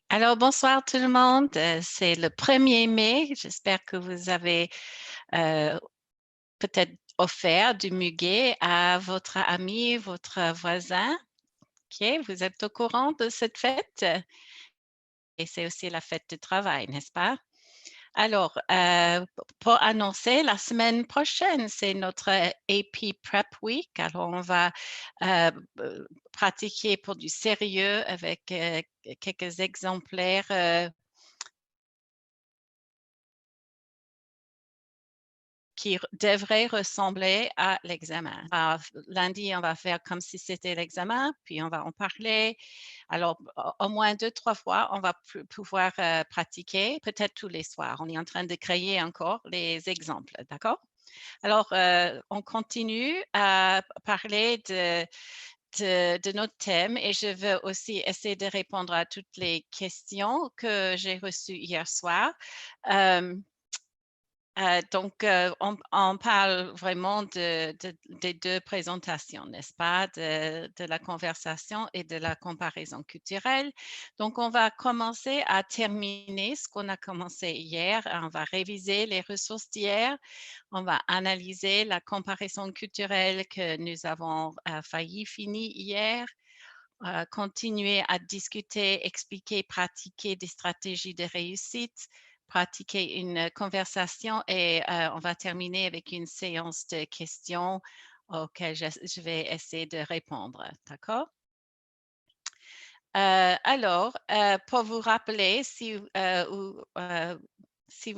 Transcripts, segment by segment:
Alors, bonsoir tout le monde. C'est le 1er mai. J'espère que vous avez euh, peut-être offert du muguet à votre ami, votre voisin. OK, vous êtes au courant de cette fête? Et c'est aussi la fête du travail, n'est-ce pas? Alors, pour annoncer, la semaine prochaine, c'est notre AP Prep Week. Alors, on va euh, pratiquer pour du sérieux avec quelques exemplaires qui devrait ressembler à l'examen. Lundi, on va faire comme si c'était l'examen, puis on va en parler. Alors, au moins 2, 3 fois, on va pouvoir pratiquer, peut-être tous les soirs. On est en train de créer encore les exemples, d'accord? Alors, on continue à parler de notre thème et je veux aussi essayer de répondre à toutes les questions que j'ai reçues hier soir. Donc, on parle vraiment des 2 présentations, n'est-ce pas? De la conversation et de la comparaison culturelle. Donc, on va commencer à terminer ce qu'on a commencé hier. On va réviser les ressources d'hier. On va analyser la comparaison culturelle que nous avons failli finir hier. Continuer à discuter, expliquer, pratiquer des stratégies de réussite, pratiquer une conversation et on va terminer avec une séance de questions auxquelles je vais essayer de répondre. D'accord? Alors, pour vous rappeler, si vous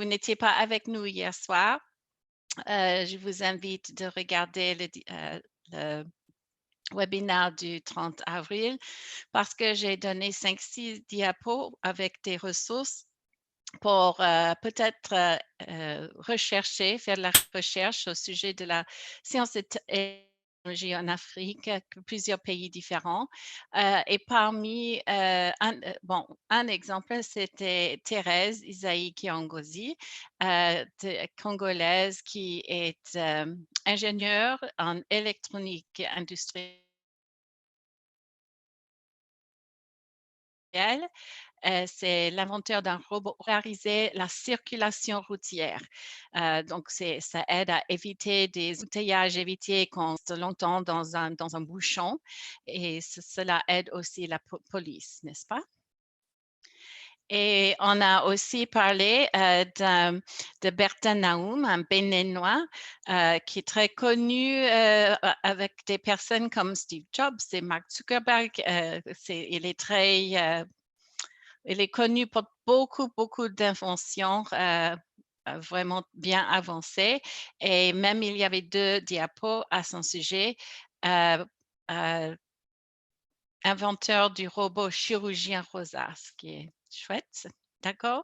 n'étiez pas avec nous hier soir, je vous invite de regarder le webinaire du 30 avril parce que j'ai donné 5-6 diapos avec des ressources pour peut-être rechercher, faire de la recherche au sujet de la science et technologie en Afrique, plusieurs pays différents. Et parmi, un exemple, c'était Thérèse Isaïe Kiongozi, congolaise qui est ingénieure en électronique industrielle. C'est l'inventeur d'un robot pour régulariser la circulation routière. Donc, ça aide à éviter des embouteillages, éviter qu'on reste longtemps dans un bouchon et cela aide aussi la police, n'est-ce pas? Et on a aussi parlé de Bertin Nahum, un Béninois qui est très connu avec des personnes comme Steve Jobs et Mark Zuckerberg. Il est connu pour beaucoup d'inventions vraiment bien avancées. Et même, il y avait 2 diapos à son sujet. Euh, euh, Inventeur du robot chirurgien rosa, ce qui est chouette. D'accord?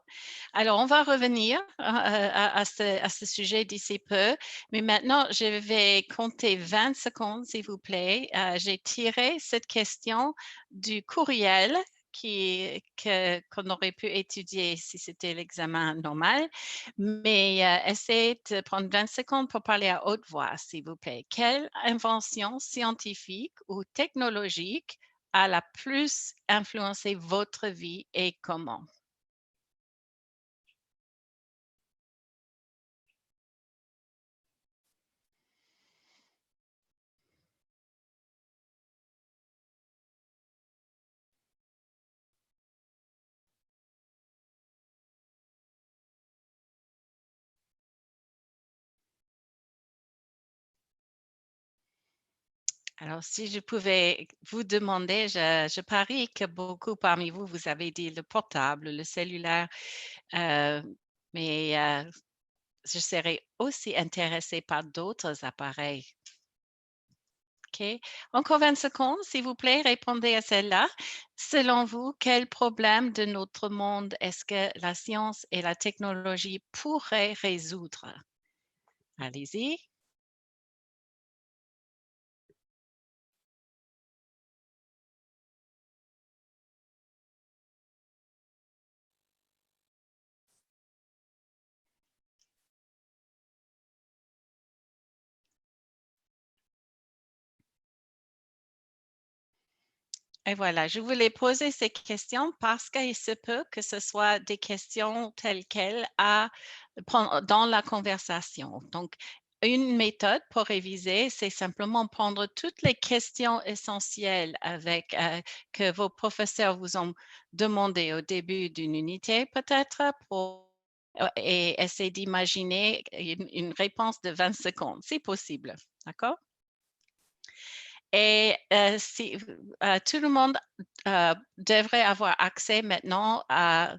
Alors, on va revenir à ce sujet d'ici peu, mais maintenant, je vais compter 20 secondes, s'il vous plaît. J'ai tiré cette question du courriel qu'on aurait pu étudier si c'était l'examen normal, mais essayez de prendre 20 secondes pour parler à haute voix, s'il vous plaît. Quelle invention scientifique ou technologique a la plus influencé votre vie et comment? Alors, si je pouvais vous demander, je parie que beaucoup parmi vous, vous avez dit le portable, le cellulaire, euh, mais je serais aussi intéressée par d'autres appareils. OK. Encore 20 secondes, s'il vous plaît, répondez à celle-là. Selon vous, quel problème de notre monde est-ce que la science et la technologie pourraient résoudre? Allez-y. Et voilà, je voulais poser ces questions parce qu'il se peut que ce soit des questions telles quelles dans la conversation. Donc, une méthode pour réviser, c'est simplement prendre toutes les questions essentielles que vos professeurs vous ont demandées au début d'une unité, peut-être, et essayer d'imaginer une réponse de 20 secondes, si possible. D'accord? Et tout le monde devrait avoir accès maintenant à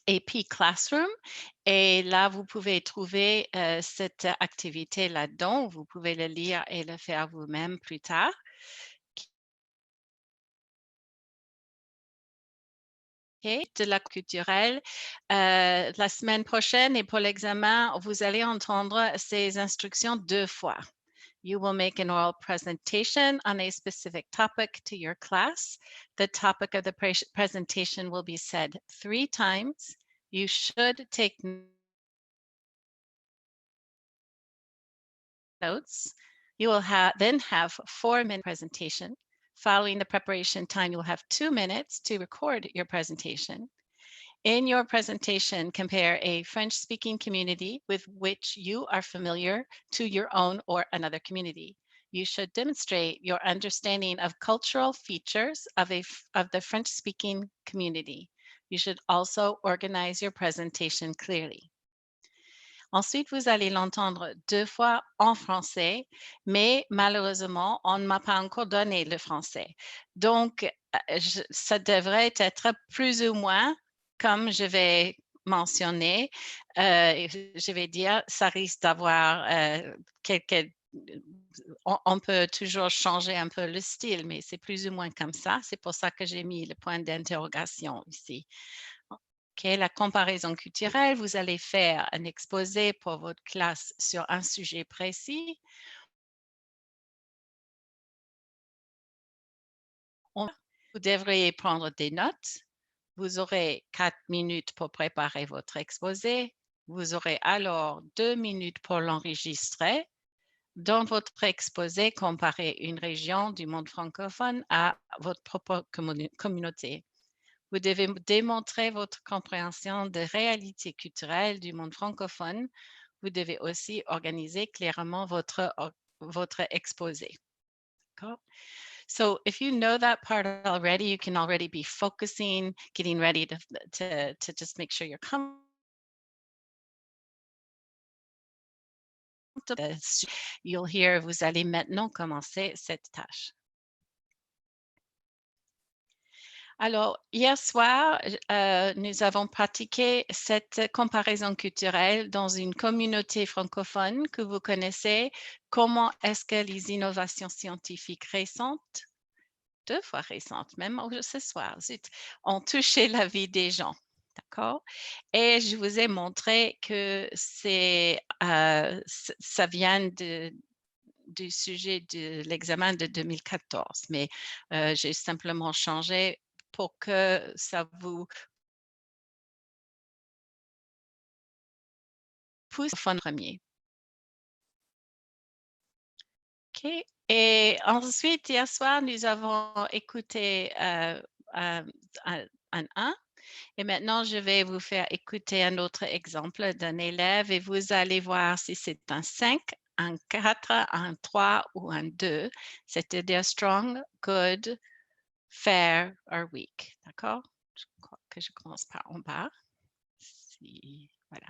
AP Classroom. Et là, vous pouvez trouver cette activité là-dedans. Vous pouvez le lire et le faire vous-même plus tard. De la culturelle. La semaine prochaine et pour l'examen, vous allez entendre ces instructions 2 fois. You will make an oral presentation on a specific topic to your class. The topic of the presentation will be said 3 times. You should take notes. You will then have 4-minute presentation. Following the preparation time, you'll have 2 minutes to record your presentation. In your presentation, compare a French-speaking community with which you are familiar to your own or another community. You should demonstrate your understanding of cultural features of the French-speaking community. You should also organize your presentation clearly. Ensuite, vous allez l'entendre 2 fois en français, mais malheureusement, on ne m'a pas encore donné le français. Donc, ça devrait être plus ou moins comme je vais mentionner. Je vais dire, ça risque d'avoir on peut toujours changer un peu le style, mais c'est plus ou moins comme ça. C'est pour ça que j'ai mis le point d'interrogation ici. Okay, la comparaison culturelle, vous allez faire un exposé pour votre classe sur un sujet précis. Vous devriez prendre des notes. Vous aurez 4 minutes pour préparer votre exposé. Vous aurez alors 2 minutes pour l'enregistrer. Dans votre exposé, comparez une région du monde francophone à votre propre communauté. Vous devez démontrer votre compréhension de réalité culturelle du monde francophone. Vous devez aussi organiser clairement votre exposé. D'accord? So if you know that part already, you can already be focusing, getting ready to just make sure you're comfortable. You'll hear, vous allez maintenant commencer cette tâche. Alors, hier soir, nous avons pratiqué cette comparaison culturelle dans une communauté francophone que vous connaissez. Comment est-ce que les innovations scientifiques récentes, 2 fois récentes, même ce soir, ont touché la vie des gens? D'accord? Et je vous ai montré que ça vient du sujet de l'examen de 2014, mais j'ai simplement changé pour que ça vous pousse au fond premier. OK. Et ensuite, hier soir, nous avons écouté un 1. Et maintenant, je vais vous faire écouter un autre exemple d'un élève et vous allez voir si c'est un 5, un 4, un 3 ou un 2, c'est-à-dire strong, good, fair or weak. D'accord? Je crois que je commence par en bas. Voilà.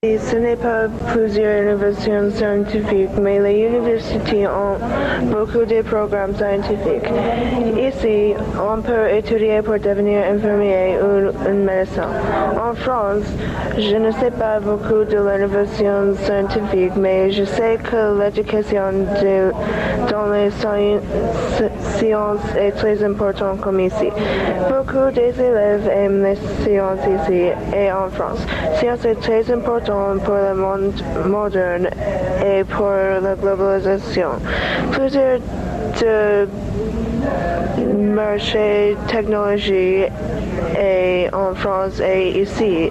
Ce n'est pas plusieurs innovations scientifiques, mais les universités ont beaucoup de programmes scientifiques. Ici, on peut étudier pour devenir infirmier ou un médecin. En France, je ne sais pas beaucoup de l'innovation scientifique, mais je sais que l'éducation dans les sciences est très importante comme ici. Beaucoup des élèves aiment les sciences ici et en France. Science est très importante important pour le monde moderne et pour la globalisation. Plusieurs de marchés technologie et en France et ici.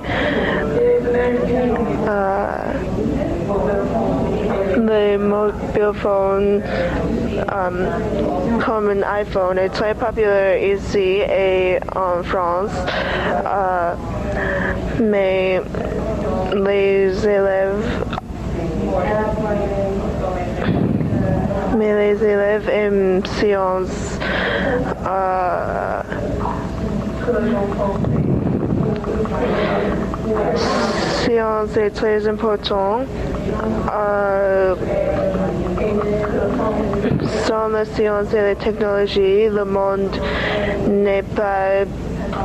Le mobile phone comme un iPhone est très populaire ici et en France, mais les élèves en sciences science est très important. Sans la science et la technologie, le monde n'est pas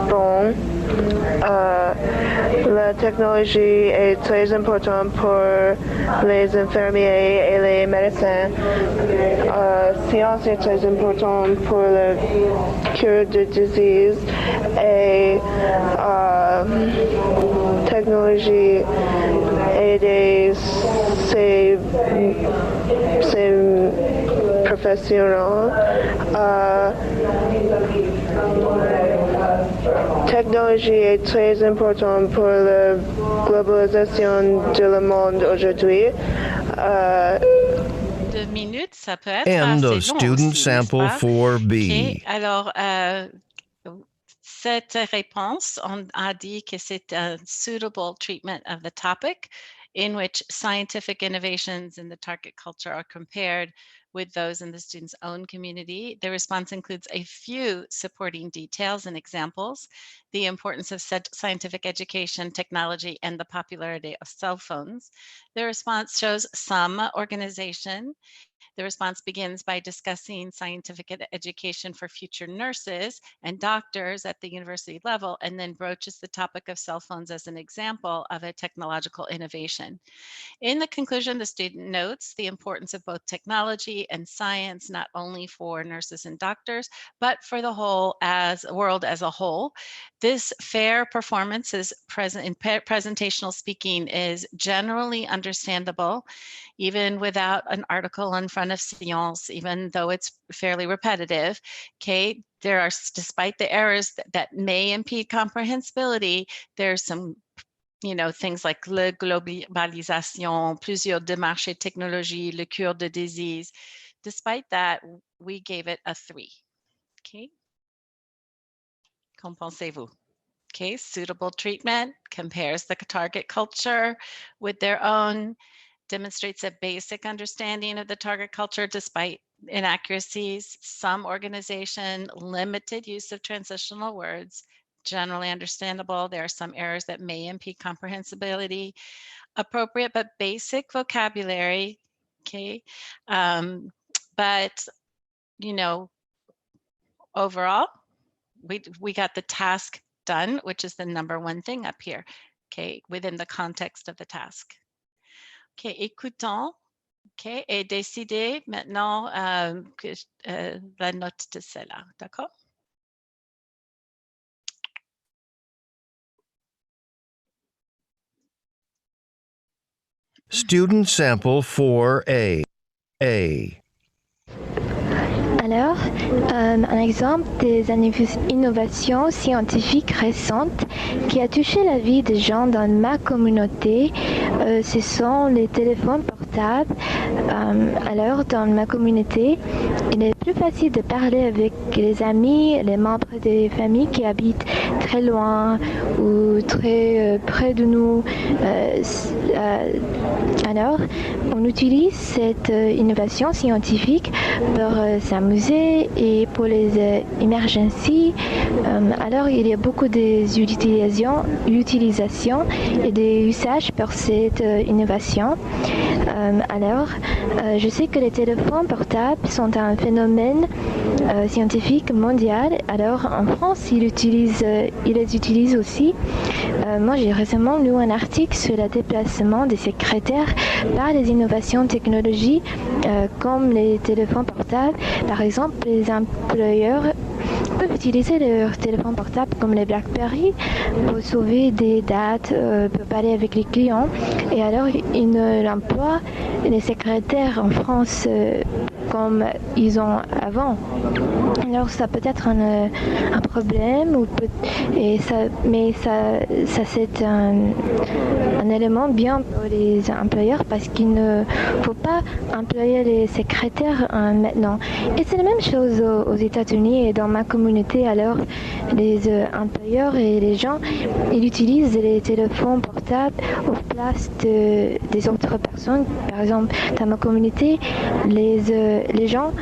bon. La technologie est très importante pour les infirmiers et les médecins. Science est très importante pour la cure de disease et technologie aider ces professionnels. Technologie est très importante pour la globalisation du monde aujourd'hui. 2 minutes, ça peut être End assez of long student aussi, n'est-ce sample pas? 4B. OK. Alors, cette réponse, on a dit que c'est un suitable treatment of the topic in which scientific innovations in the target culture are compared with those in the student's own community. The response includes a few supporting details and examples, the importance of scientific education, technology, and the popularity of cell phones. The response shows some organization. The response begins by discussing scientific education for future nurses and doctors at the university level, and then broaches the topic of cell phones as an example of a technological innovation. In the conclusion, the student notes the importance of both technology and science, not only for nurses and doctors, but for the whole world as a whole. This fair performance is present in presentational speaking is generally understandable, even without an article in front of Science, even though it's fairly repetitive. Okay, there are, despite the errors that may impede comprehensibility, there's some things like la globalisation, plusieurs démarches et technologies, le cure de disease. Despite that, we gave it a 3. Okay. Qu'en pensez-vous? Okay, suitable treatment, compares the target culture with their own, demonstrates a basic understanding of the target culture despite inaccuracies, some organization, limited use of transitional words, generally understandable. There are some errors that may impede comprehensibility, appropriate but basic vocabulary, okay? But, overall, we got the task done, which is the number one thing up here, okay, within the context of the task. Okay, écoutons, okay, et décidez maintenant la note de celle-là, d'accord? Student sample 4A. Alors, un exemple des innovations scientifiques récentes qui a touché la vie des gens dans ma communauté, ce sont les téléphones portables. Alors, dans ma communauté, il est plus facile de parler avec les amis, les membres des familles qui habitent très loin ou très près de nous. Alors, on utilise cette innovation scientifique pour s'amuser et pour les émergencies. Alors, il y a beaucoup d'utilisations et des usages pour cette innovation. Alors, je sais que les téléphones portables sont un phénomène scientifique mondial. Alors, en France, ils les utilisent aussi. Moi, j'ai récemment lu un article sur le déplacement des secrétaires par les innovations technologiques comme les téléphones portables. Par exemple, les employeurs peuvent utiliser leurs téléphones portables comme les BlackBerry pour sauver des dates, pour parler avec les clients. et alors ils ne l'emploient les secrétaires en France comme ils ont avant. Alors ça peut être un problème, mais ça c'est un élément bien pour les employeurs parce qu'il ne faut pas employer les secrétaires maintenant. Et c'est la même chose aux États-Unis et dans ma communauté. Alors les employeurs et les gens, ils utilisent les téléphones portables au place des autres personnes. Par exemple, dans ma communauté, les gens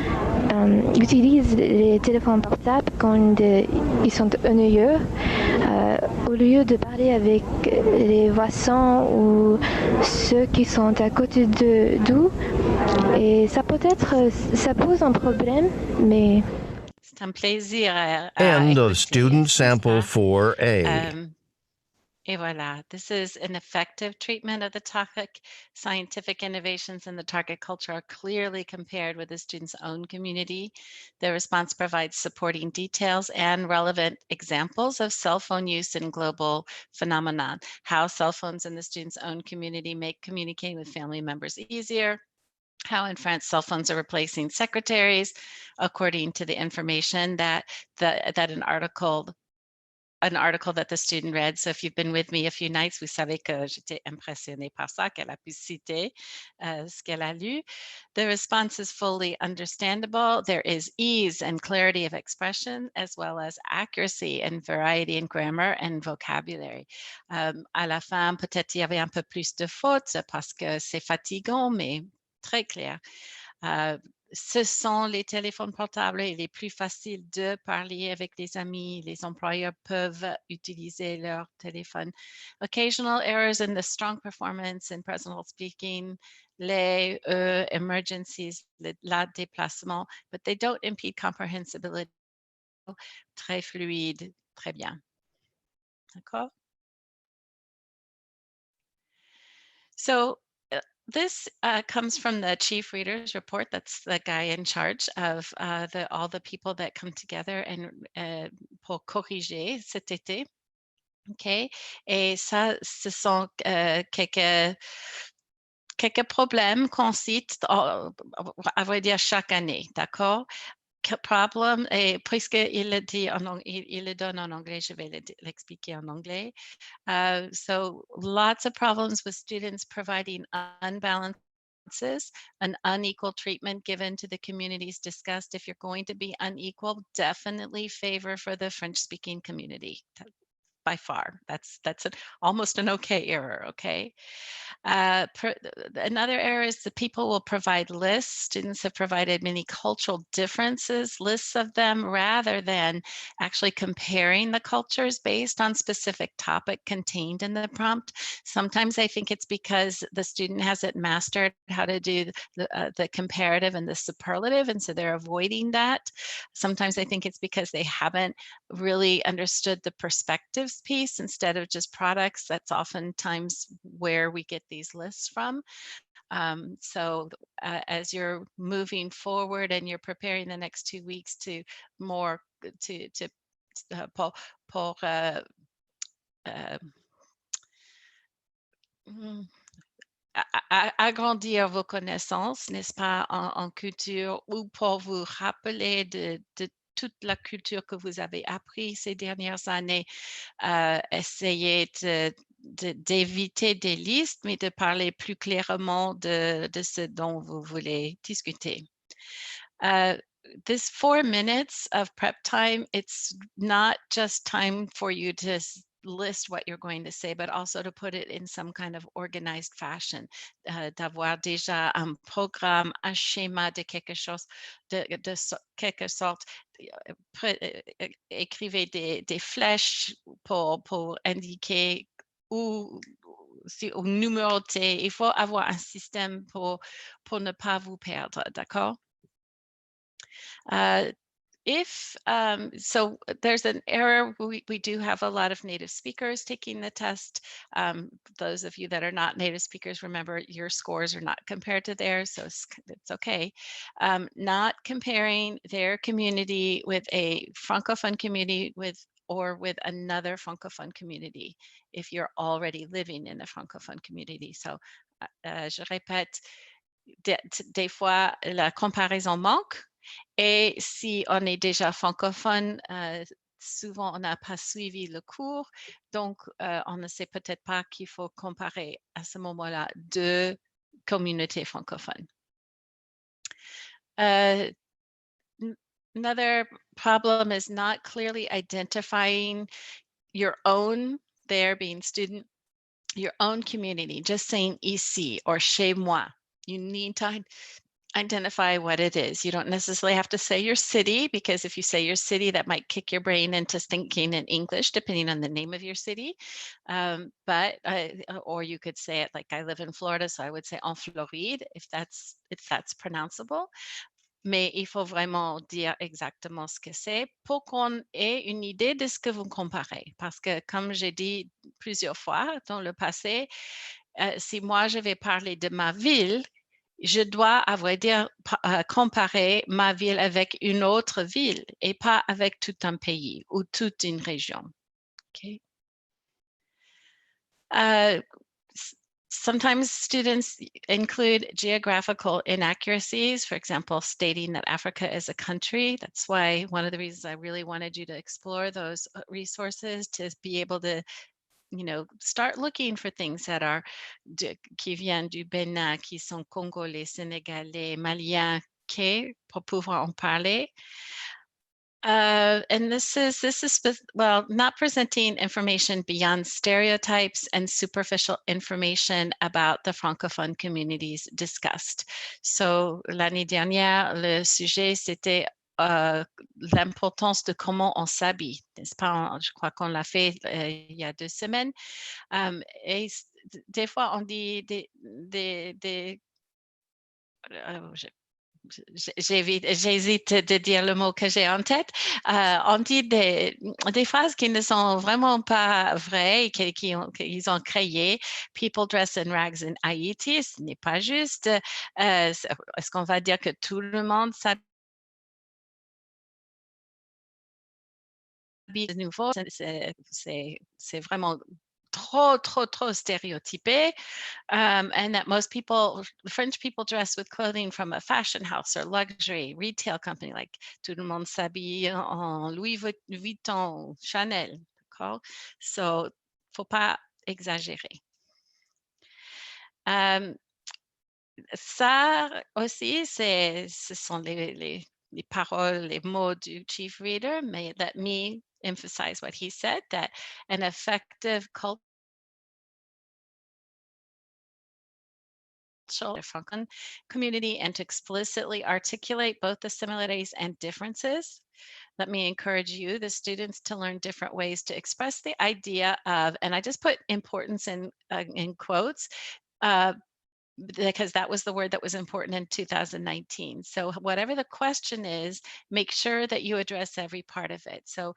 utilisent les téléphones portables quand ils sont ennuyeux au lieu de parler avec les voisins ou ceux qui sont à côté d'eux. Et ça pose un problème, mais c'est un plaisir à End of écouter, student n'est-ce sample pas? 4A. Et voilà, this is an effective treatment of the topic. Scientific innovations in the target culture are clearly compared with the student's own community. The response provides supporting details and relevant examples of cell phone use in global phenomenon, how cell phones in the student's own community make communicating with family members easier, how in France cell phones are replacing secretaries, according to the information that an article that the student read. So if you've been with me a few nights, vous savez que j'étais impressionnée par ça, qu'elle a pu citer ce qu'elle a lu. The response is fully understandable. There is ease and clarity of expression, as well as accuracy and variety in grammar and vocabulary. À la fin, peut-être il y avait un peu plus de fautes parce que c'est fatigant, mais très clair. Ce sont les téléphones portables. Il est plus facile de parler avec les amis. Les employeurs peuvent utiliser leur téléphone. Occasional errors in the strong performance in personal speaking, les emergencies, la déplacement, but they don't impede comprehensibility. Très fluide, très bien. D'accord? So this comes from the chief readers report. That's the guy in charge of all the people that come together and pour corriger cet été. OK? Et ça, ce sont quelques problèmes qu'on cite, à vrai dire, chaque année. D'accord? Problem, et puisqu'il le dit il le donne en anglais, je vais l'expliquer en anglais. So lots of problems with students providing unbalances, an unequal treatment given to the communities discussed. If you're going to be unequal, definitely favor for the French-speaking community. By far, that's almost an okay error, okay? Another error is the people will provide lists. Students have provided many cultural differences, lists of them, rather than actually comparing the cultures based on specific topic contained in the prompt. Sometimes I think it's because the student hasn't mastered how to do the comparative and the superlative, and so they're avoiding that. Sometimes I think it's because they haven't really understood the perspectives piece instead of just products. That's oftentimes where we get these lists from. So as you're moving forward and you're preparing the next 2 weeks to more pour agrandir vos connaissances, n'est-ce pas, en culture, ou pour vous rappeler de toute la culture que vous avez appris ces dernières années, essayez d'éviter des listes, mais de parler plus clairement de ce dont vous voulez discuter. This 4 minutes of prep time, it's not just time for you to list what you're going to say, but also to put it in some kind of organized fashion, d'avoir déjà un programme, un schéma de quelque chose, de quelque sorte. Écrivez des flèches pour indiquer où numéroter. Il faut avoir un système pour ne pas vous perdre, d'accord? So there's an error. We do have a lot of native speakers taking the test. Those of you that are not native speakers, remember your scores are not compared to theirs, so it's okay. Not comparing their community with a Francophone community with or with another francophone community if you're already living in a francophone community. So, je répète, des fois, la comparaison manque. Et si on est déjà francophone, souvent, on n'a pas suivi le cours, donc on ne sait peut-être pas qu'il faut comparer à ce moment-là deux communautés francophones. Another problem is not clearly identifying your own, there being student, your own community, just saying ici or chez moi. You need to identify what it is. You don't necessarily have to say your city, because if you say your city, that might kick your brain into thinking in English, depending on the name of your city. Or you could say it like, I live in Florida, so I would say en Floride, if that's pronounceable. Mais il faut vraiment dire exactement ce que c'est pour qu'on ait une idée de ce que vous comparez. Parce que, comme j'ai dit plusieurs fois dans le passé, si moi je vais parler de ma ville, je dois, à vrai dire, comparer ma ville avec une autre ville et pas avec tout un pays ou toute une région. Okay. Sometimes students include geographical inaccuracies, for example, stating that Africa is a country. That's why one of the reasons I really wanted you to explore those resources, to be able to, start looking for things that are qui viennent du Bénin, qui sont congolais, sénégalais, maliens, okay, pour pouvoir en parler. And this is not presenting information beyond stereotypes and superficial information about the francophone communities discussed. So, l'année dernière, le sujet, c'était l'importance de comment on s'habille, n'est-ce pas? Je crois qu'on l'a fait il y a 2 semaines. Et des fois, on dit j'hésite de dire le mot que j'ai en tête. On dit des phrases qui ne sont vraiment pas vraies et qu'ils ont créées. People dress in rags in Haïti, ce n'est pas juste. Est-ce qu'on va dire que tout le monde s'habille de nouveau? C'est vraiment trop stéréotypé. And that most people, French people, dress with clothing from a fashion house or luxury retail company, like tout le monde s'habille en Louis Vuitton, Chanel, d'accord? So, faut pas exagérer. Ça aussi, ce sont les paroles, les mots du chief reader, mais let me emphasize what he said, that an effective culture the Francophone community and to explicitly articulate both the similarities and differences. Let me encourage you, the students, to learn different ways to express the idea of, and I just put importance in quotes, because that was the word that was important in 2019. So whatever the question is, make sure that you address every part of it. So,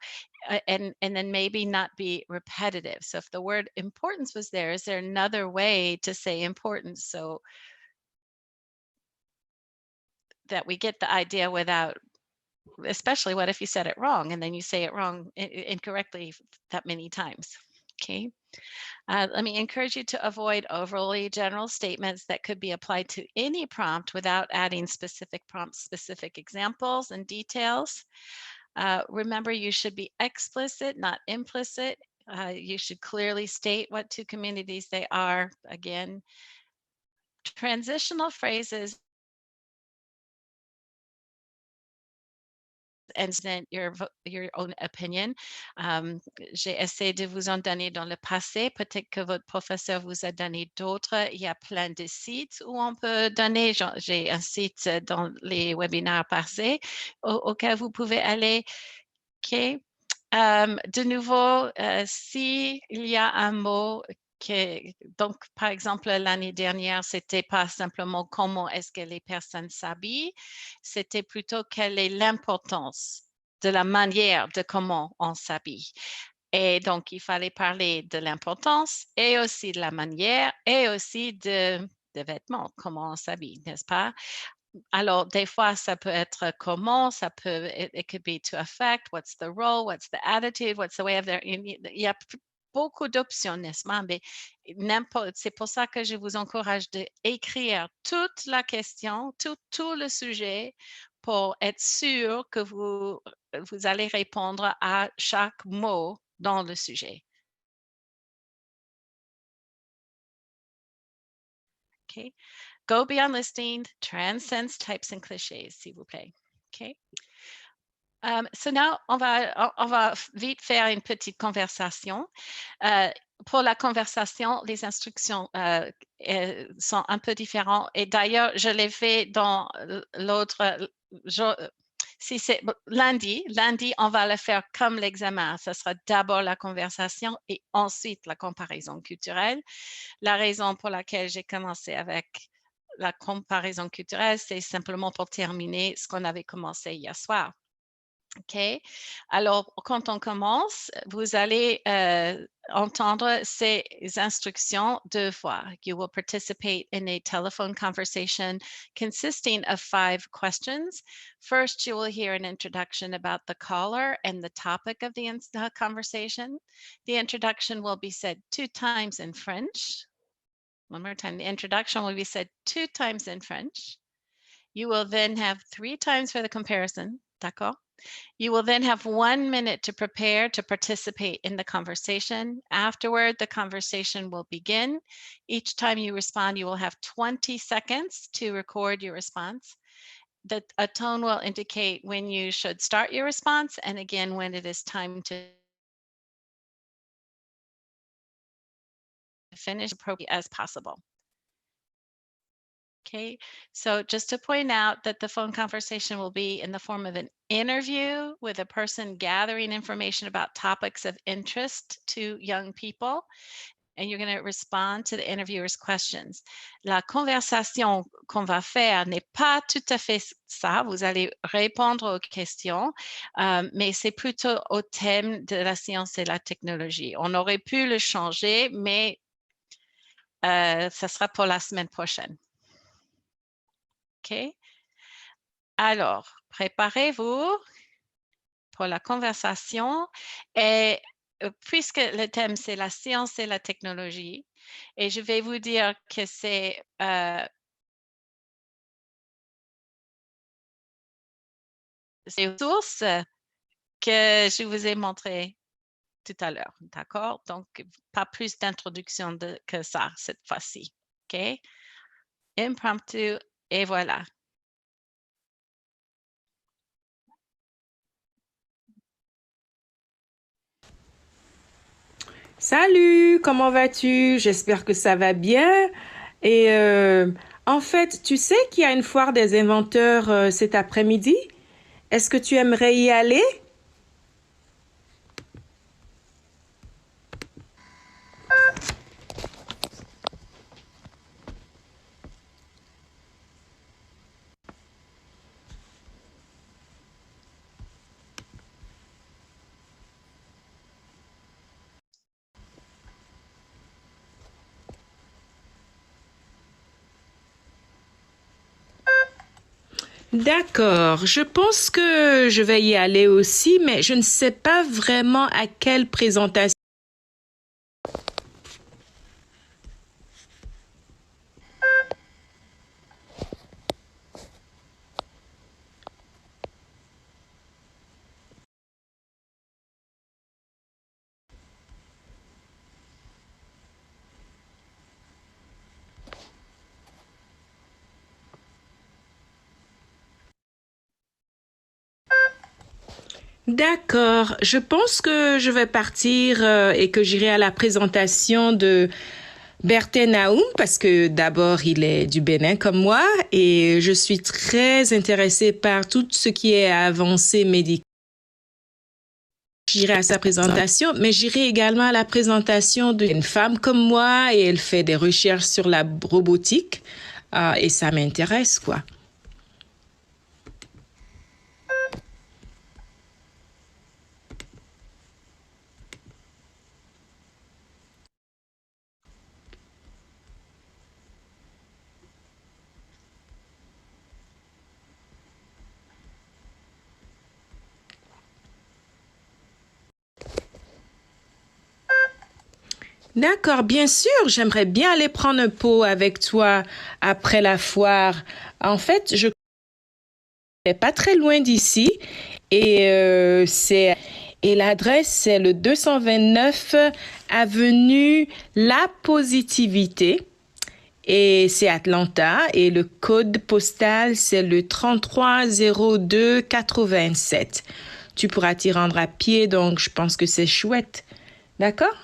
and then maybe not be repetitive. So if the word importance was there, is there another way to say importance? So that we get the idea without, especially what if you said it wrong and then you say it wrong incorrectly that many times, okay? Let me encourage you to avoid overly general statements that could be applied to any prompt without adding specific prompts, specific examples and details. Remember, you should be explicit, not implicit. You should clearly state what two communities they are. Again, transitional phrases and your own opinion. J'ai essayé de vous en donner dans le passé. Peut-être que votre professeur vous a donné d'autres. Il y a plein de sites où on peut donner. J'ai un site dans les webinaires passés auquel vous pouvez aller. OK. De nouveau, s'il y a un mot donc, par exemple, l'année dernière, c'était pas simplement comment est-ce que les personnes s'habillent, c'était plutôt quelle est l'importance de la manière de comment on s'habille. Et donc, il fallait parler de l'importance et aussi de la manière et aussi de vêtements, comment on s'habille, n'est-ce pas? alors, des fois, ça peut être comment, ça peut, it could be to affect, what's the role, what's the attitude, what's the way of their, il y a beaucoup d'options, n'est-ce pas? Mais c'est pour ça que je vous encourage d'écrire toute la question, tout le sujet pour être sûr que vous allez répondre à chaque mot dans le sujet. OK? Go beyond listing, transcends types and clichés, s'il vous plaît. OK? So now, on va vite faire une petite conversation. Pour la conversation, les instructions sont un peu différentes. Et d'ailleurs, je l'ai fait dans l'autre jour. Si c'est lundi, on va le faire comme l'examen. Ce sera d'abord la conversation et ensuite la comparaison culturelle. La raison pour laquelle j'ai commencé avec la comparaison culturelle, c'est simplement pour terminer ce qu'on avait commencé hier soir. OK? Alors, quand on commence, vous allez entendre ces instructions 2 fois. You will participate in a telephone conversation consisting of 5 questions. First, you will hear an introduction about the caller and the topic of the conversation. The introduction will be said 2 times in French. One more time. The introduction will be said 2 times in French. You will then have 3 times for the comparison. D'accord? You will then have 1 minute to prepare to participate in the conversation. Afterward, the conversation will begin. Each time you respond, you will have 20 seconds to record your response. A tone will indicate when you should start your response, and again, when it is time to finish appropriately as possible. Okay, so just to point out that the phone conversation will be in the form of an interview with a person gathering information about topics of interest to young people, and you're going to respond to the interviewer's questions. La conversation qu'on va faire n'est pas tout à fait ça. Vous allez répondre aux questions, mais c'est plutôt au thème de la science et la technologie. On aurait pu le changer, mais ça sera pour la semaine prochaine. OK? Alors, préparez-vous pour la conversation. Et puisque le thème, c'est la science et la technologie, et je vais vous dire que c'est ces sources que je vous ai montrées tout à l'heure, d'accord? Donc, pas plus d'introduction que ça cette fois-ci, OK? Impromptu, et voilà. Salut, comment vas-tu? J'espère que ça va bien. Et en fait, tu sais qu'il y a une foire des inventeurs cet après-midi? Est-ce que tu aimerais y aller? D'accord, je pense que je vais y aller aussi, mais je ne sais pas vraiment à quelle présentation. D'accord, je pense que je vais partir et que j'irai à la présentation de Bertin Nahum parce que d'abord il est du Bénin comme moi et je suis très intéressée par tout ce qui est avancée médicale. J'irai à sa présentation, mais j'irai également à la présentation d'une femme comme moi et elle fait des recherches sur la robotique et ça m'intéresse quoi. D'accord, bien sûr, j'aimerais bien aller prendre un pot avec toi après la foire. En fait, je n'est pas très loin d'ici et et l'adresse c'est le 229 avenue La Positivité et c'est Atlanta et le code postal c'est le 330287. Tu pourras t'y rendre à pied donc je pense que c'est chouette. D'accord?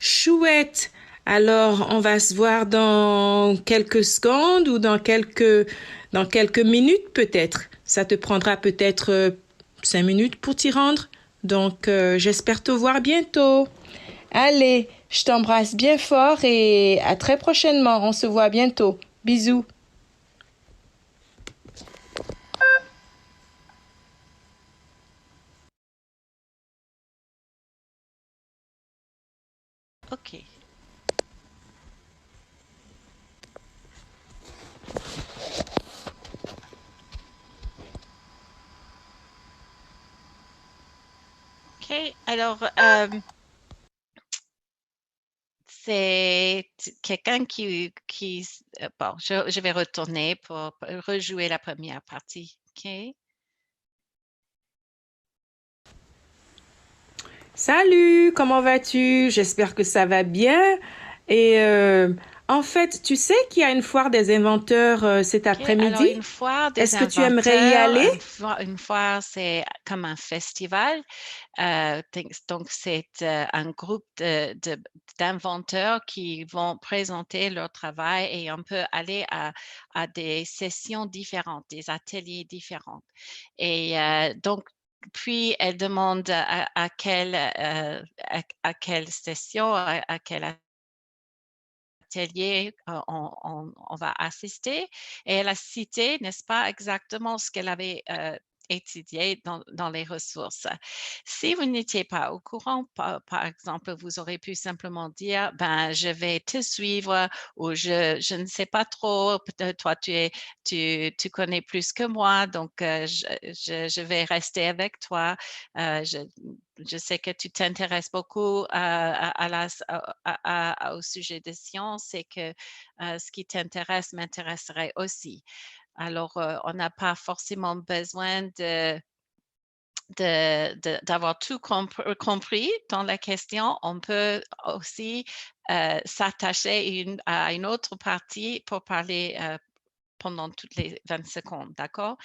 Chouette. Alors, on va se voir dans quelques secondes ou dans quelques minutes peut-être. Ça te prendra peut-être 5 minutes pour t'y rendre. Donc, j'espère te voir bientôt. Allez, je t'embrasse bien fort et à très prochainement. On se voit bientôt. Bisous. OK. OK. Alors, c'est quelqu'un bon, je vais retourner pour rejouer la première partie. OK. Salut, comment vas-tu? J'espère que ça va bien. Et en fait, tu sais qu'il y a une foire des inventeurs cet OK. Alors, après-midi? une foire des Est-ce que tu aimerais y inventeurs, aller? une foire, c'est comme un festival. Donc, c'est un groupe d'inventeurs qui vont présenter leur travail et on peut aller à des sessions différentes, des ateliers différents. Et donc, puis elle demande à quelle session, à quel atelier on va assister. Et elle a cité, n'est-ce pas, exactement ce qu'elle avait étudié dans les ressources. Si vous n'étiez pas au courant, par exemple, vous aurez pu simplement dire, ben, je vais te suivre ou je ne sais pas trop, toi, tu connais plus que moi, donc je vais rester avec toi. Je sais que tu t'intéresses beaucoup au sujet des sciences et que ce qui t'intéresse m'intéresserait aussi. Alors, on n'a pas forcément besoin d'avoir tout compris dans la question. On peut aussi s'attacher à une autre partie pour parler pendant toutes les 20 secondes, d'accord?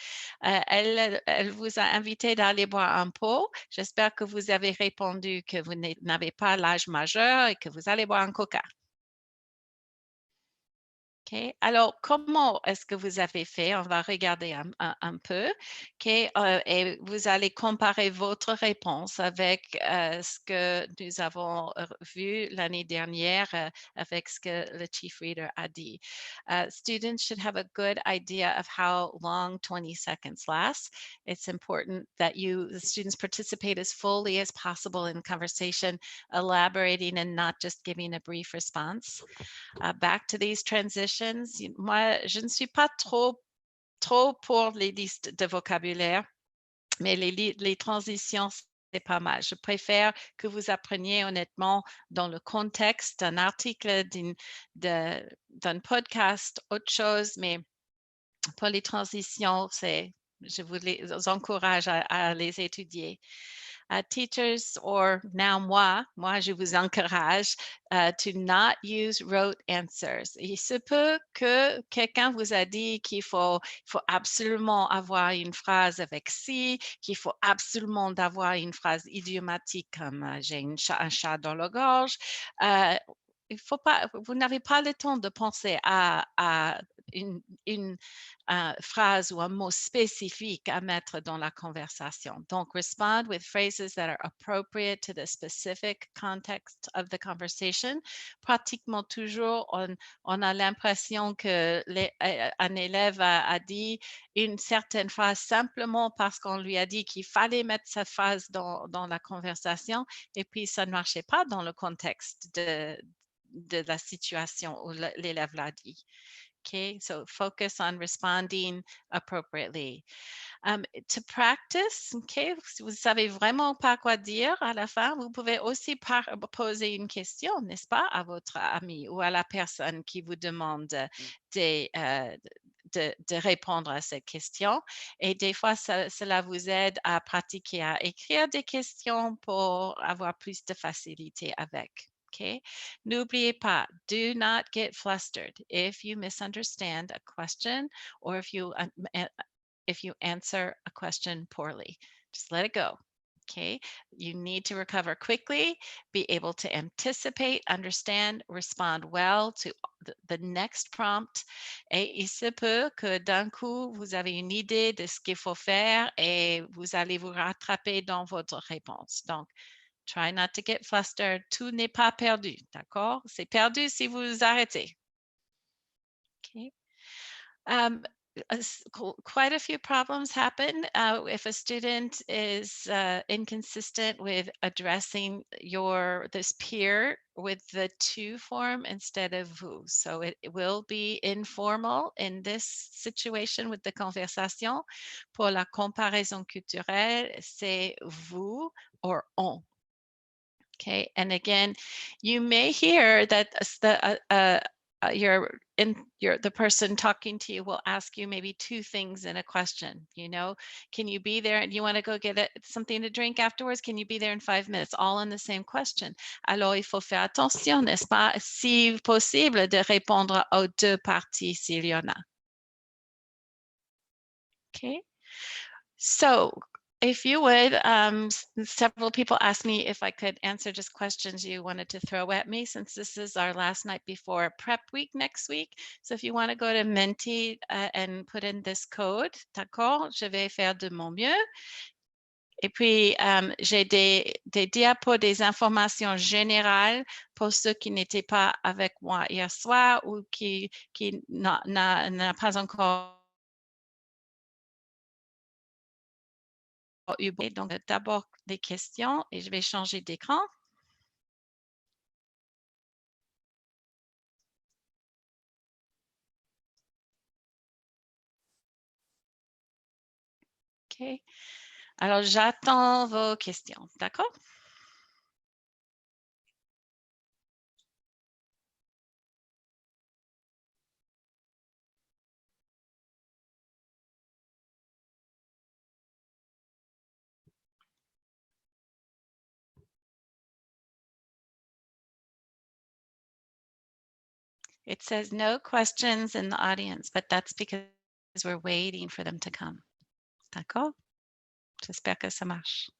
Elle vous a invité d'aller boire un pot. J'espère que vous avez répondu que vous n'avez pas l'âge majeur et que vous allez boire un coca. OK. Alors, comment est-ce que vous avez fait? On va regarder un peu. OK. Et vous allez comparer votre réponse avec ce que nous avons vu l'année dernière avec ce que le chief reader a dit. Students should have a good idea of how long 20 seconds lasts. It's important that the students participate as fully as possible in conversation, elaborating and not just giving a brief response. Back to these transitions. Moi, je ne suis pas trop pour les listes de vocabulaire, mais les transitions, c'est pas mal. Je préfère que vous appreniez honnêtement dans le contexte d'un article, d'un podcast, autre chose, mais pour les transitions, je vous les encourage à les étudier. Teachers, or now moi, je vous encourage to not use rote answers. Il se peut que quelqu'un vous a dit qu'il faut absolument avoir une phrase avec si, qu'il faut absolument avoir une phrase idiomatique comme j'ai un chat dans la gorge. Il faut pas, vous n'avez pas le temps de penser à une phrase ou un mot spécifique à mettre dans la conversation. Donc, respond with phrases that are appropriate to the specific context of the conversation. Pratiquement toujours, on a l'impression que un élève a dit une certaine phrase simplement parce qu'on lui a dit qu'il fallait mettre cette phrase dans la conversation et puis ça ne marchait pas dans le contexte de la situation où l'élève l'a dit. Okay, so focus on responding appropriately. To practice, okay, si vous ne savez vraiment pas quoi dire à la fin, vous pouvez aussi poser une question, n'est-ce pas, à votre ami ou à la personne qui vous demande de répondre à cette question. Et des fois, cela vous aide à pratiquer, à écrire des questions pour avoir plus de facilité avec. Okay. N'oubliez pas, do not get flustered if you misunderstand a question or if you answer a question poorly. Just let it go. Okay. You need to recover quickly, be able to anticipate, understand, respond well to the next prompt. Et il se peut que d'un coup, vous avez une idée de ce qu'il faut faire et vous allez vous rattraper dans votre réponse. Donc, try not to get flustered. Tout n'est pas perdu, d'accord? C'est perdu si vous arrêtez. Okay. Quite a few problems happen if a student is inconsistent with addressing this peer with the tu form instead of vous. So it will be informal in this situation with the conversation. Pour la comparaison culturelle, c'est vous or on. Okay, and again, you may hear that the person talking to you will ask you maybe two things in a question. You know, can you be there? And you want to go get something to drink afterwards? Can you be there in 5 minutes? All in the same question. Alors, il faut faire attention, n'est-ce pas, si possible, de répondre aux deux parties s'il y en a. Okay, so if you would, several people asked me if I could answer just questions you wanted to throw at me since this is our last night before prep week next week. So if you want to go to Menti and put in this code, d'accord, je vais faire de mon mieux. Et puis, j'ai des diapos, des informations générales pour ceux qui n'étaient pas avec moi hier soir ou qui n'a pas encore eu. Donc, d'abord, des questions et je vais changer d'écran. OK. Alors, j'attends vos questions. D'accord? It says no questions in the audience, but that's because we're waiting for them to come. D'accord? J'espère que ça marche.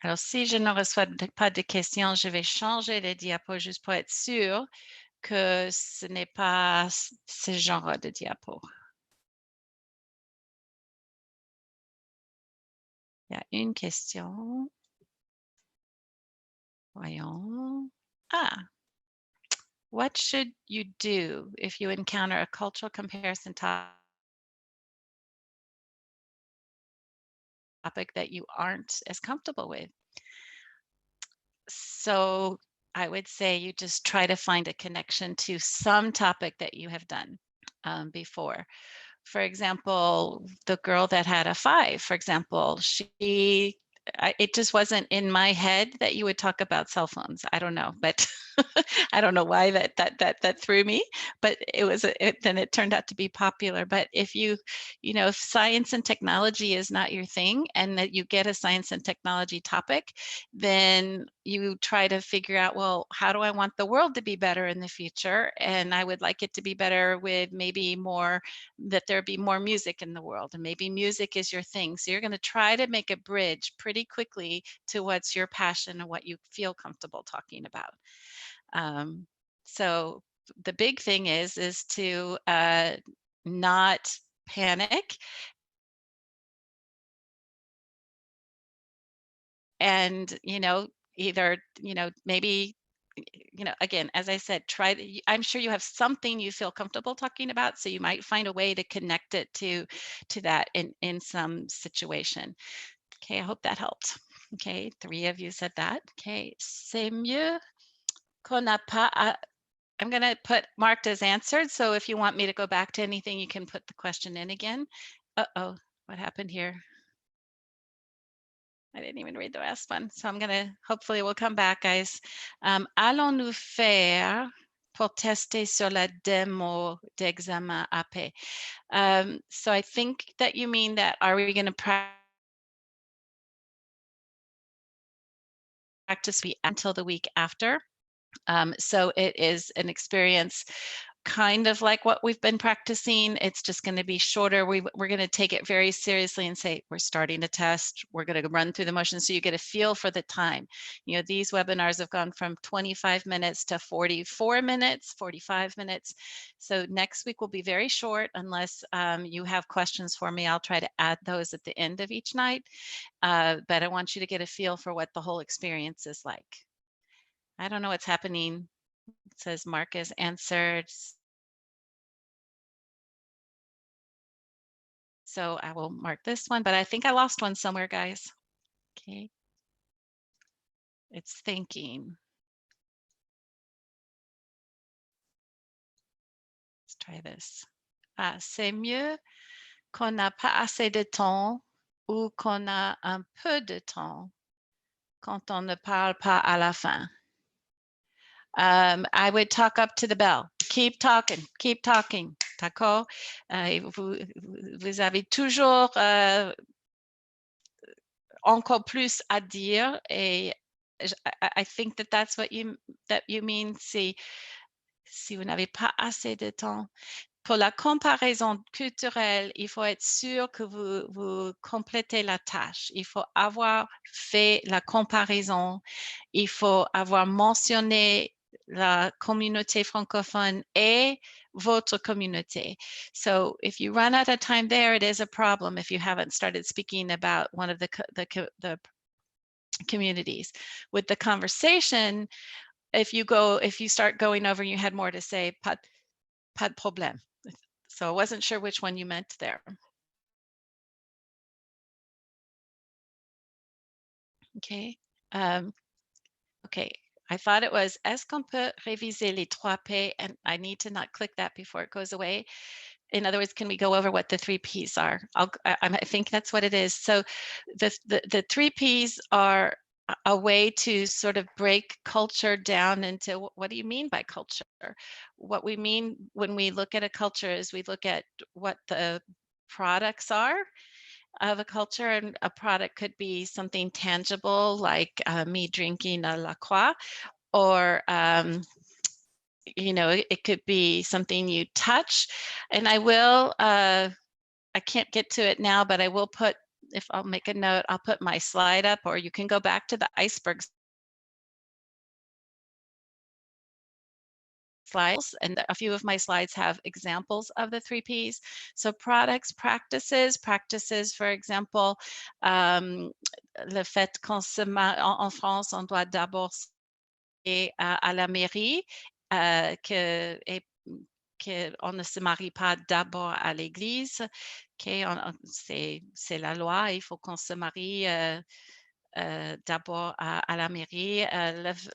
Alors, si je ne reçois pas de questions, je vais changer les diapos juste pour être sûr que ce n'est pas ce genre de diapo. Il y a une question. Voyons. Ah. What should you do if you encounter a cultural comparison topic that you aren't as comfortable with? So I would say you just try to find a connection to some topic that you have done before. For example, the girl that had a 5, for example, it just wasn't in my head that you would talk about cell phones. I don't know, but I don't know why that threw me, but then it turned out to be popular. But if if science and technology is not your thing and that you get a science and technology topic, then you try to figure out, well, how do I want the world to be better in the future? And I would like it to be better with maybe more, that there be more music in the world, and maybe music is your thing. So you're going to try to make a bridge pretty quickly to what's your passion and what you feel comfortable talking about. So the big thing is to not panic, and either maybe again, as I said, I'm sure you have something you feel comfortable talking about, so you might find a way to connect it to that in some situation. Okay, I hope that helped. Okay, 3 of you said that. Okay, c'est mieux qu'on n'a pas I'm going to put marked as answered, so if you want me to go back to anything, you can put the question in again. Uh-oh, what happened here? I didn't even read the last one, so I'm going to, hopefully we'll come back, guys. Allons-nous faire pour tester sur la démo d'examen AP? So I think that you mean that, are we going to practice until the week after? So it is an experience kind of like what we've been practicing. It's just going to be shorter. We're going to take it very seriously and say, we're starting a test. We're going to run through the motions, so you get a feel for the time. These webinars have gone from 25 minutes to 44 minutes, 45 minutes. So next week will be very short, unless you have questions for me. I'll try to add those at the end of each night. But I want you to get a feel for what the whole experience is like. I don't know what's happening. It says Marcus answered. So I will mark this one, but I think I lost one somewhere, guys. Okay. It's thinking. Let's try this. C'est mieux qu'on n'a pas assez de temps ou qu'on a un peu de temps quand on ne parle pas à la fin. I would talk up to the bell. Keep talking, keep talking. D'accord? Vous avez toujours encore plus à dire, et I think that that's what you mean. Si vous n'avez pas assez de temps. Pour la comparaison culturelle, il faut être sûr que vous complétez la tâche. Il faut avoir fait la comparaison. Il faut avoir mentionné la communauté francophone et votre communauté. So if you run out of time there, it is a problem if you haven't started speaking about one of the communities. With the conversation, if you start going over, you had more to say, pas de problème. So I wasn't sure which one you meant there. Okay. Okay. I thought it was, est-ce qu'on peut réviser les 3P? And I need to not click that before it goes away. In other words, can we go over what the 3 Ps are? I think that's what it is. So the 3 Ps are a way to sort of break culture down into, what do you mean by culture? What we mean when we look at a culture is we look at what the products are of a culture, and a product could be something tangible like me drinking a La Croix, or it could be something you touch. And I will, I can't get to it now, but I will put, if I'll make a note, I'll put my slide up, or you can go back to the iceberg slides, and a few of my slides have examples of the 3 Ps. So products, practices, for example, le fait qu'on se marie en France, on doit d'abord à la mairie, qu'on ne se marie pas d'abord à l'église, c'est la loi, il faut qu'on se marie d'abord à la mairie.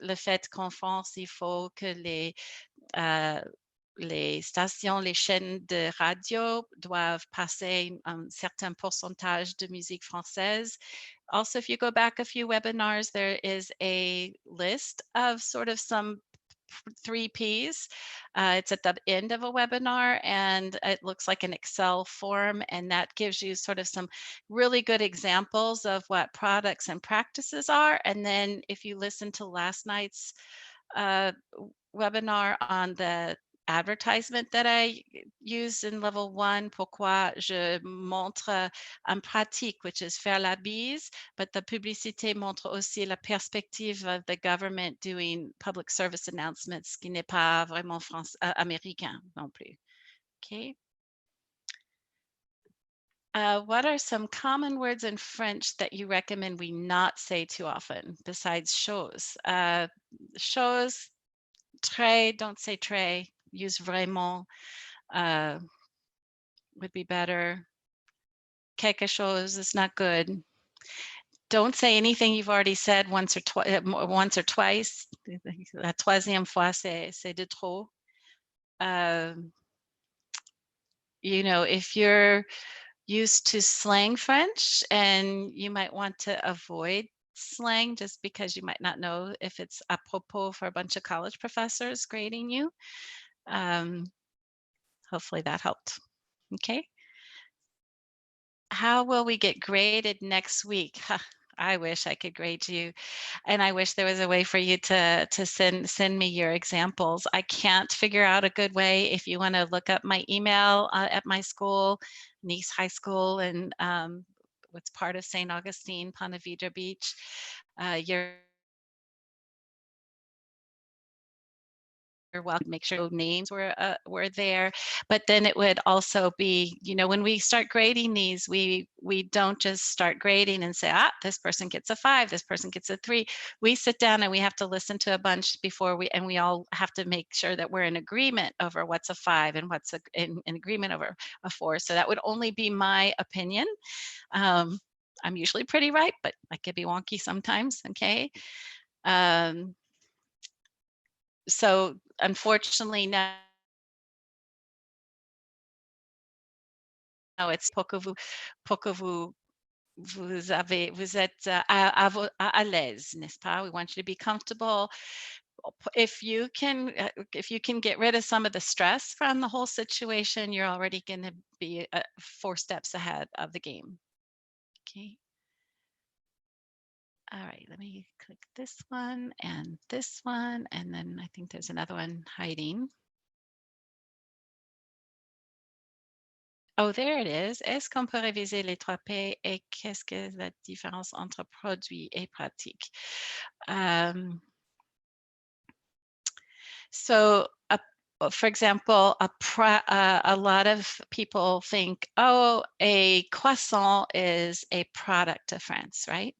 Le fait qu'en France, il faut que les stations, les chaînes de radio doivent passer un certain pourcentage de musique française. Also, if you go back a few webinars, there is a list of sort of some 3 Ps. It's at the end of a webinar, and it looks like an Excel form, and that gives you sort of some really good examples of what products and practices are. And then if you listen to last night's webinar on the advertisement that I used in level 1, pourquoi je montre en pratique, which is faire la bise, but the publicité montre aussi la perspective of the government doing public service announcements, qui n'est pas vraiment américain non plus. Okay. What are some common words in French that you recommend we not say too often besides chose? Chose, très, don't say très, use vraiment, would be better. Quelque chose is not good. Don't say anything you've already said once or twice. La troisième fois, c'est de trop. You know, if you're used to slang French, and you might want to avoid slang just because you might not know if it's apropos for a bunch of college professors grading you. Hopefully that helped. Okay. How will we get graded next week? I wish I could grade you, and I wish there was a way for you to send me your examples. I can't figure out a good way. If you want to look up my email at my school, Nice High School, and what's part of St. Augustine, Ponte Vedra Beach, you're welcome. Make sure names were there, but then it would also be, you know, when we start grading these, we don't just start grading and say, this person gets a 5, this person gets a 3. We sit down and we have to listen to a bunch before we all have to make sure that we're in agreement over what's a 5 and what's in agreement over a 4. So that would only be my opinion. I'm usually pretty right, but I could be wonky sometimes. Okay. So unfortunately, now it's pour que vous êtes à l'aise, n'est-ce pas? We want you to be comfortable. If you can get rid of some of the stress from the whole situation, you're already going to be 4 steps ahead of the game. Okay. All right, let me click this one, and then I think there's another one hiding. Oh, there it is. Est-ce qu'on peut réviser les 3 P et qu'est-ce que la différence entre produit et pratique? So, for example, a lot of people think, oh, a croissant is a product of France, right?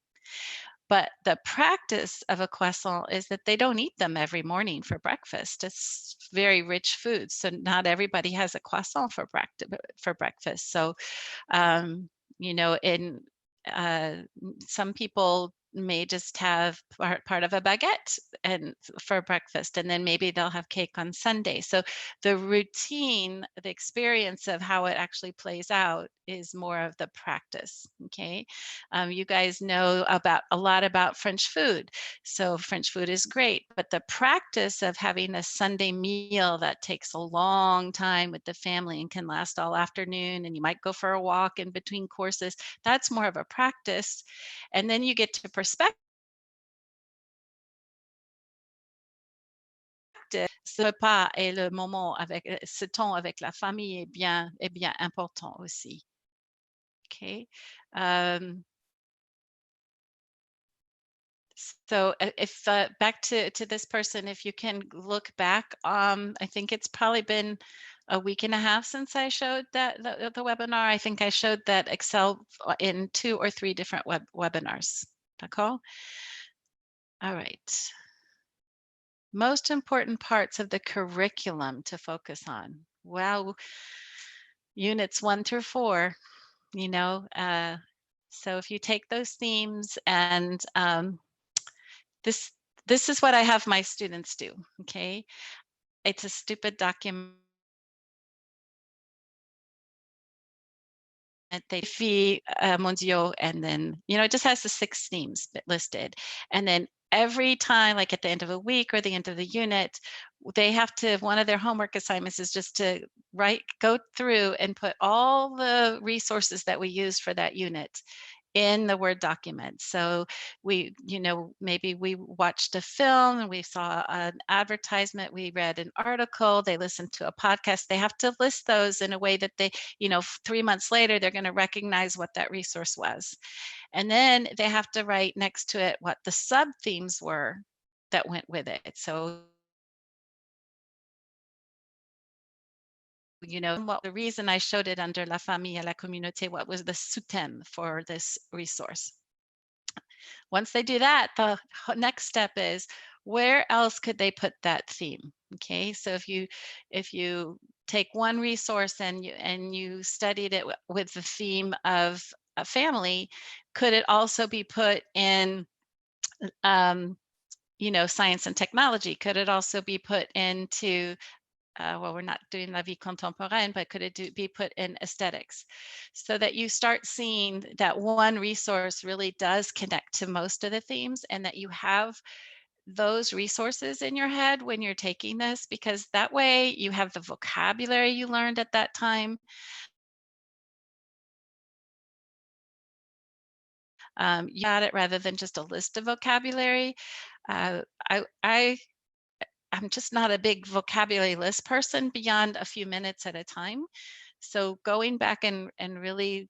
But the practice of a croissant is that they don't eat them every morning for breakfast. It's very rich food, so not everybody has a croissant for breakfast. So, you know, some people may just have part of a baguette and for breakfast, and then maybe they'll have cake on Sunday. So the routine, the experience of how it actually plays out is more of the practice. Okay. You guys know a lot about French food. So French food is great, but the practice of having a Sunday meal that takes a long time with the family and can last all afternoon, and you might go for a walk in between courses, that's more of a practice. And then you get to perspective. Ce repas et le moment avec ce temps avec la famille est bien important aussi. Okay. So if back to this person, if you can look back, I think it's probably been a week and a half since I showed that the webinar. I think I showed that Excel in 2 or 3 different webinars. D'accord? All right. Most important parts of the curriculum to focus on. Well, units 1 through 4, you know, so if you take those themes and this is what I have my students do. Okay. It's a stupid document. Défis mondiaux, and then, you know, it just has the 6 themes listed, and then every time, like at the end of a week or the end of the unit, they have to, one of their homework assignments is just to go through and put all the resources that we use for that unit in the Word document. So we, maybe we watched a film and we saw an advertisement, we read an article, they listened to a podcast. They have to list those in a way that they, 3 months later, they're going to recognize what that resource was. And then they have to write next to it what the sub themes were that went with it. So what the reason I showed it under La Famille et la Communauté, what was the sous-thème for this resource. Once they do that, the next step is, where else could they put that theme? Okay, so if you take one resource and you studied it with the theme of a family, could it also be put in science and technology? Could it also be put into well, we're not doing la vie contemporaine, but could it be put in aesthetics? So that you start seeing that one resource really does connect to most of the themes, and that you have those resources in your head when you're taking this, because that way you have the vocabulary you learned at that time. You got it, rather than just a list of vocabulary. I'm just not a big vocabulary list person beyond a few minutes at a time. So going back and really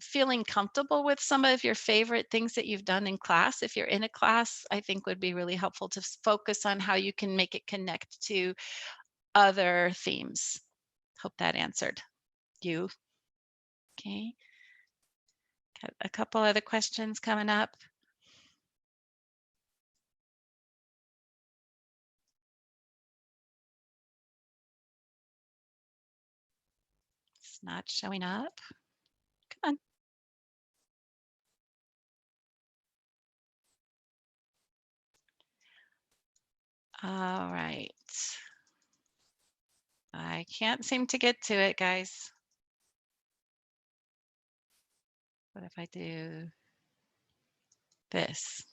feeling comfortable with some of your favorite things that you've done in class, if you're in a class, I think would be really helpful to focus on how you can make it connect to other themes. Hope that answered you. Okay. Got a couple other questions coming up. It's not showing up. Come on. All right. I can't seem to get to it, guys. What if I do this?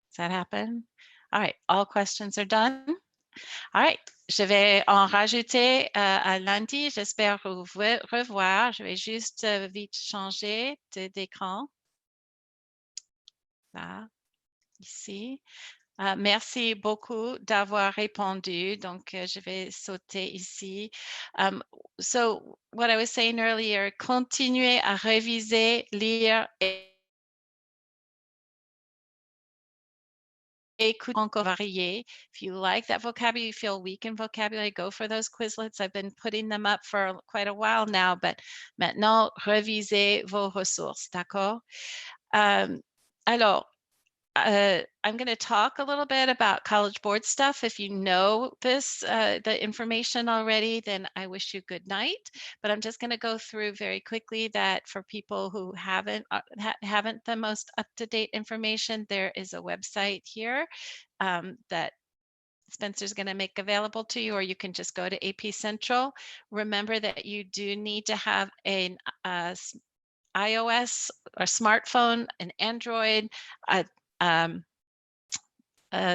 Does that happen? All right, all questions are done. All right, je vais en rajouter à lundi. J'espère vous revoir. Je vais juste vite changer d'écran. Là, ici. Merci beaucoup d'avoir répondu. Donc, je vais sauter ici. So, what I was saying earlier, continuez à réviser, lire et écoute encore varié. If you like that vocabulary, you feel weak in vocabulary, go for those Quizlets. I've been putting them up for quite a while now, but maintenant, revisez vos ressources, d'accord? Alors, I'm going to talk a little bit about College Board stuff. If you know this, the information already, then I wish you good night. But I'm just going to go through very quickly that for people who haven't the most up-to-date information, there is a website here that Spencer's going to make available to you, or you can just go to AP Central. Remember that you do need to have an iOS or smartphone, an Android,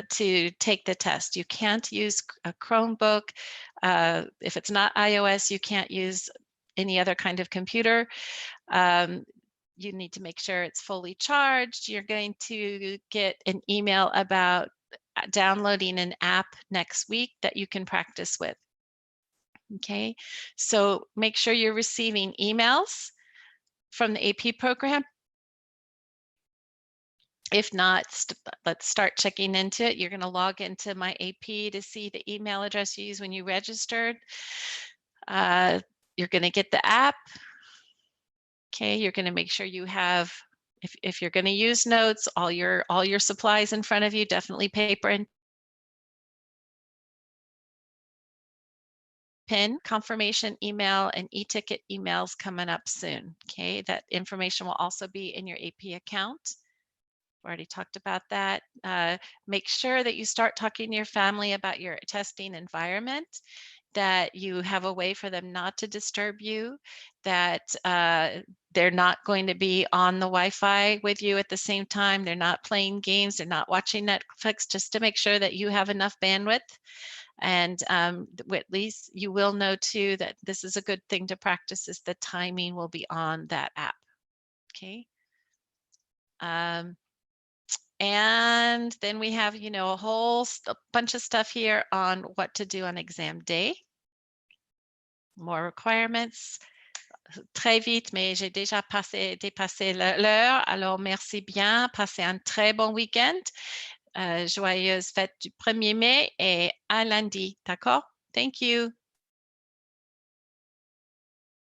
to take the test. You can't use a Chromebook. If it's not iOS, you can't use any other kind of computer. You need to make sure it's fully charged. You're going to get an email about downloading an app next week that you can practice with. Okay, so make sure you're receiving emails from the AP program. If not, let's start checking into it. You're going to log into My AP to see the email address you used when you registered. You're going to get the app. Okay, you're going to make sure you have, if you're going to use notes, all your supplies in front of you, definitely paper and pen. Confirmation email and e-ticket emails coming up soon. Okay, that information will also be in your AP account. Already talked about that. Make sure that you start talking to your family about your testing environment. that you have a way for them not to disturb you, that they're not going to be on the Wi-Fi with you at the same time. They're not playing games. They're not watching Netflix, just to make sure that you have enough bandwidth. And at least you will know too that this is a good thing to practice, is the timing will be on that app. Okay. And then we have, a whole bunch of stuff here on what to do on exam day. More requirements. Très vite, mais j'ai déjà dépassé l'heure. Alors, merci bien. Passez un très bon week-end. Joyeuse fête du 1er mai et à lundi. D'accord? Thank you.